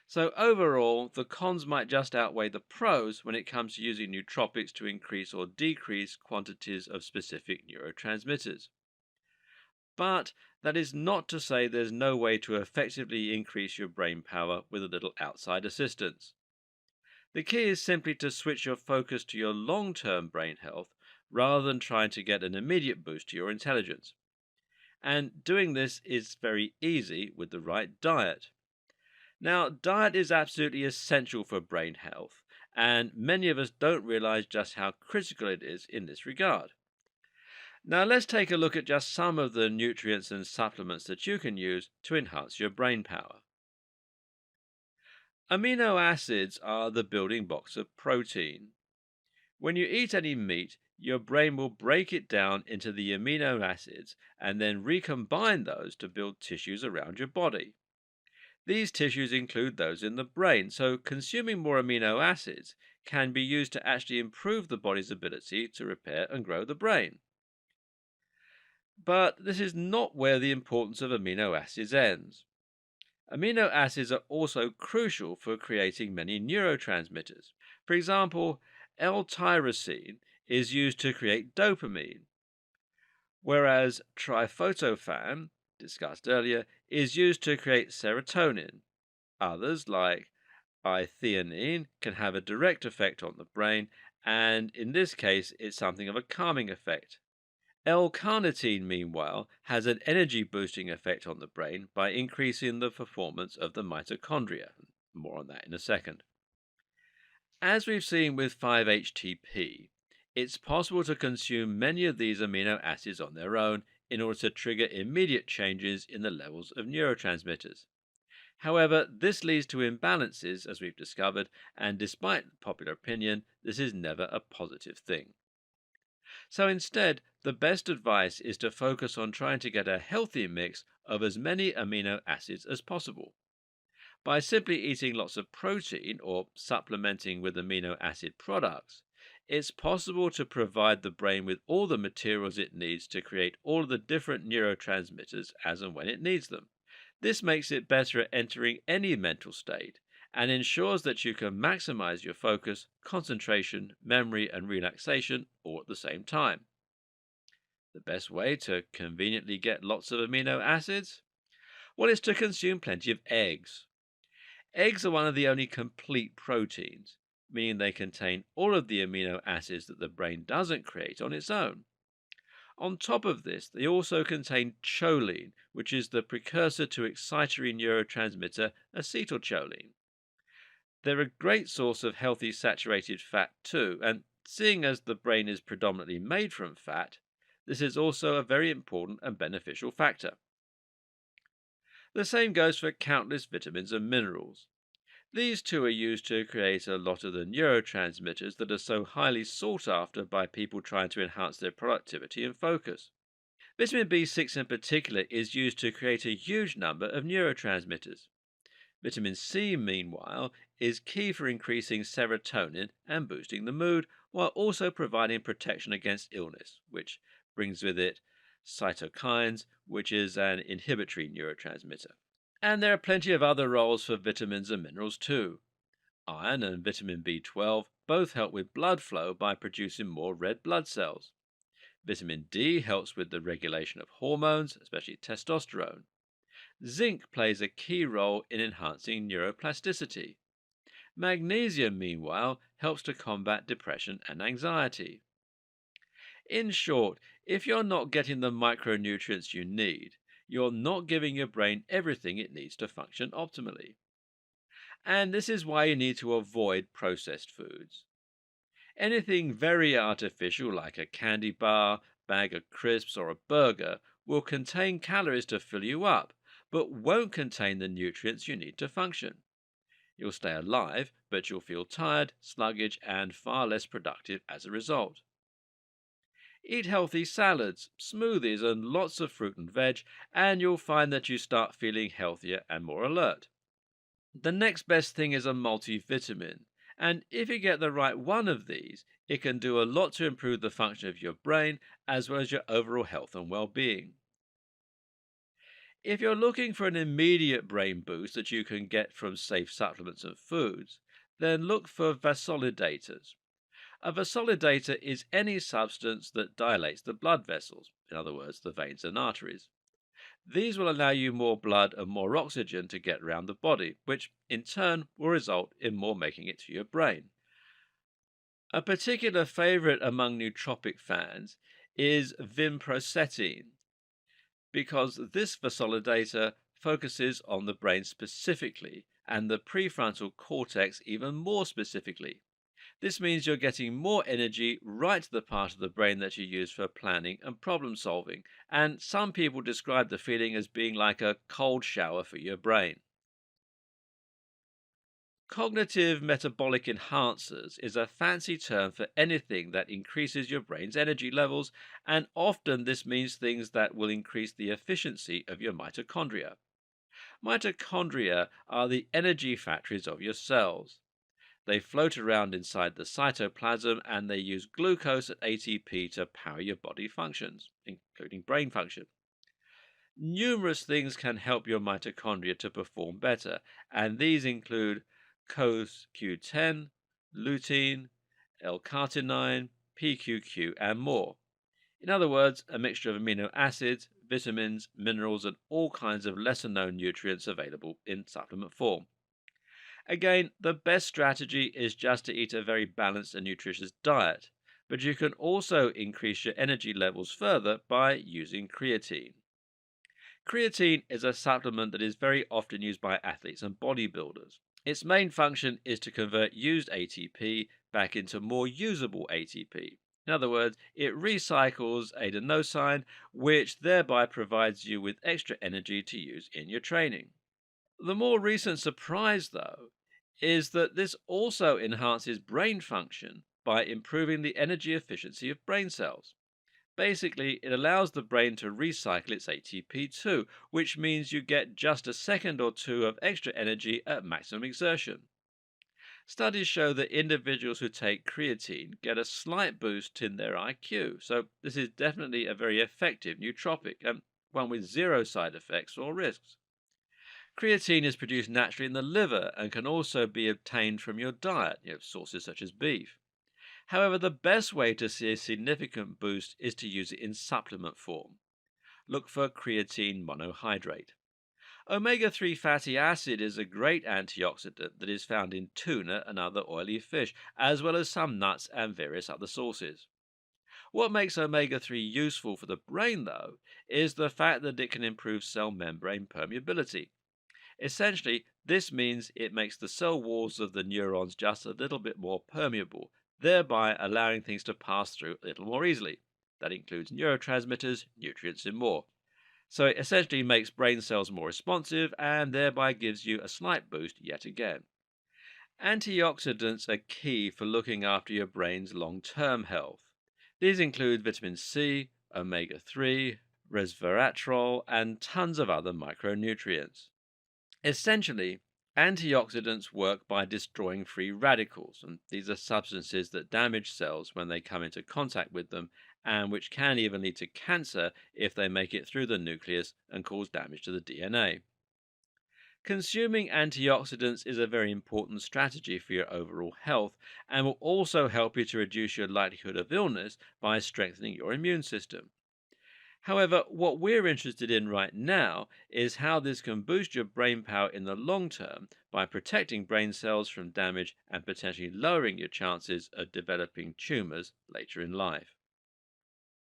So overall, the cons might just outweigh the pros when it comes to using nootropics to increase or decrease quantities of specific neurotransmitters. But that is not to say there's no way to effectively increase your brain power with a little outside assistance. The key is simply to switch your focus to your long term brain health rather than trying to get an immediate boost to your intelligence. And doing this is very easy with the right diet. Now, diet is absolutely essential for brain health, and many of us don't realize just how critical it is in this regard. Now, let's take a look at just some of the nutrients and supplements that you can use to enhance your brain power. Amino acids are the building blocks of protein. When you eat any meat, your brain will break it down into the amino acids and then recombine those to build tissues around your body. These tissues include those in the brain, so consuming more amino acids can be used to actually improve the body's ability to repair and grow the brain. But this is not where the importance of amino acids ends. Amino acids are also crucial for creating many neurotransmitters. For example, L-tyrosine is used to create dopamine, whereas tryptophan, discussed earlier, is used to create serotonin. Others, like I-theanine, can have a direct effect on the brain, and in this case, it's something of a calming effect. L-carnitine, meanwhile, has an energy boosting effect on the brain by increasing the performance of the mitochondria. More on that in a second. As we've seen with 5-HTP, it's possible to consume many of these amino acids on their own in order to trigger immediate changes in the levels of neurotransmitters. However, this leads to imbalances, as we've discovered, and despite popular opinion, this is never a positive thing. So instead, the best advice is to focus on trying to get a healthy mix of as many amino acids as possible. By simply eating lots of protein or supplementing with amino acid products, it's possible to provide the brain with all the materials it needs to create all of the different neurotransmitters as and when it needs them. This makes it better at entering any mental state and ensures that you can maximize your focus, concentration, memory, and relaxation all at the same time. The best way to conveniently get lots of amino acids? Well, is to consume plenty of eggs. Eggs are one of the only complete proteins, meaning they contain all of the amino acids that the brain doesn't create on its own. On top of this, they also contain choline, which is the precursor to excitatory neurotransmitter acetylcholine. They're a great source of healthy saturated fat too, and seeing as the brain is predominantly made from fat, this is also a very important and beneficial factor. The same goes for countless vitamins and minerals. These too are used to create a lot of the neurotransmitters that are so highly sought after by people trying to enhance their productivity and focus. Vitamin B6 in particular is used to create a huge number of neurotransmitters. Vitamin C, meanwhile, is key for increasing serotonin and boosting the mood, while also providing protection against illness, which brings with it cytokines, which is an inhibitory neurotransmitter. And there are plenty of other roles for vitamins and minerals too. Iron and vitamin B12 both help with blood flow by producing more red blood cells. Vitamin D helps with the regulation of hormones, especially testosterone. Zinc plays a key role in enhancing neuroplasticity. Magnesium, meanwhile, helps to combat depression and anxiety. In short, if you're not getting the micronutrients you need, you're not giving your brain everything it needs to function optimally. And this is why you need to avoid processed foods. Anything very artificial, like a candy bar, bag of crisps, or a burger, will contain calories to fill you up, but won't contain the nutrients you need to function. You'll stay alive, but you'll feel tired, sluggish, and far less productive as a result. Eat healthy salads, smoothies, and lots of fruit and veg, and you'll find that you start feeling healthier and more alert. The next best thing is a multivitamin, and if you get the right one of these, it can do a lot to improve the function of your brain as well as your overall health and well being. If you're looking for an immediate brain boost that you can get from safe supplements and foods, then look for vasodilators. A vasodilator is any substance that dilates the blood vessels, in other words, the veins and arteries. These will allow you more blood and more oxygen to get around the body, which in turn will result in more making it to your brain. A particular favorite among nootropic fans is vinprocetin, because this vasodilator focuses on the brain specifically and the prefrontal cortex even more specifically. This means you're getting more energy right to the part of the brain that you use for planning and problem solving, and some people describe the feeling as being like a cold shower for your brain. Cognitive metabolic enhancers is a fancy term for anything that increases your brain's energy levels, and often this means things that will increase the efficiency of your mitochondria. Mitochondria are the energy factories of your cells. They float around inside the cytoplasm and they use glucose and ATP to power your body functions, including brain function. Numerous things can help your mitochondria to perform better, and these include CoQ10, lutein, L-carnitine, PQQ, and more. In other words, a mixture of amino acids, vitamins, minerals, and all kinds of lesser known nutrients available in supplement form. Again, the best strategy is just to eat a very balanced and nutritious diet, but you can also increase your energy levels further by using creatine. Creatine is a supplement that is very often used by athletes and bodybuilders. Its main function is to convert used ATP back into more usable ATP. In other words, it recycles adenosine, which thereby provides you with extra energy to use in your training. The more recent surprise, though, is that this also enhances brain function by improving the energy efficiency of brain cells. Basically, it allows the brain to recycle its ATP too, which means you get just a second or two of extra energy at maximum exertion. Studies show that individuals who take creatine get a slight boost in their IQ, so this is definitely a very effective nootropic and one with zero side effects or risks. Creatine is produced naturally in the liver and can also be obtained from your diet, sources such as beef. However, the best way to see a significant boost is to use it in supplement form. Look for creatine monohydrate. Omega 3 fatty acid is a great antioxidant that is found in tuna and other oily fish, as well as some nuts and various other sources. What makes omega 3 useful for the brain, though, is the fact that it can improve cell membrane permeability. Essentially, this means it makes the cell walls of the neurons just a little bit more permeable, thereby allowing things to pass through a little more easily. That includes neurotransmitters, nutrients, and more. So it essentially makes brain cells more responsive and thereby gives you a slight boost yet again. Antioxidants are key for looking after your brain's long-term health. These include vitamin C, omega 3, resveratrol, and tons of other micronutrients. Essentially, antioxidants work by destroying free radicals, and these are substances that damage cells when they come into contact with them, and which can even lead to cancer if they make it through the nucleus and cause damage to the DNA. Consuming antioxidants is a very important strategy for your overall health and will also help you to reduce your likelihood of illness by strengthening your immune system. However, what we're interested in right now is how this can boost your brain power in the long term by protecting brain cells from damage and potentially lowering your chances of developing tumors later in life.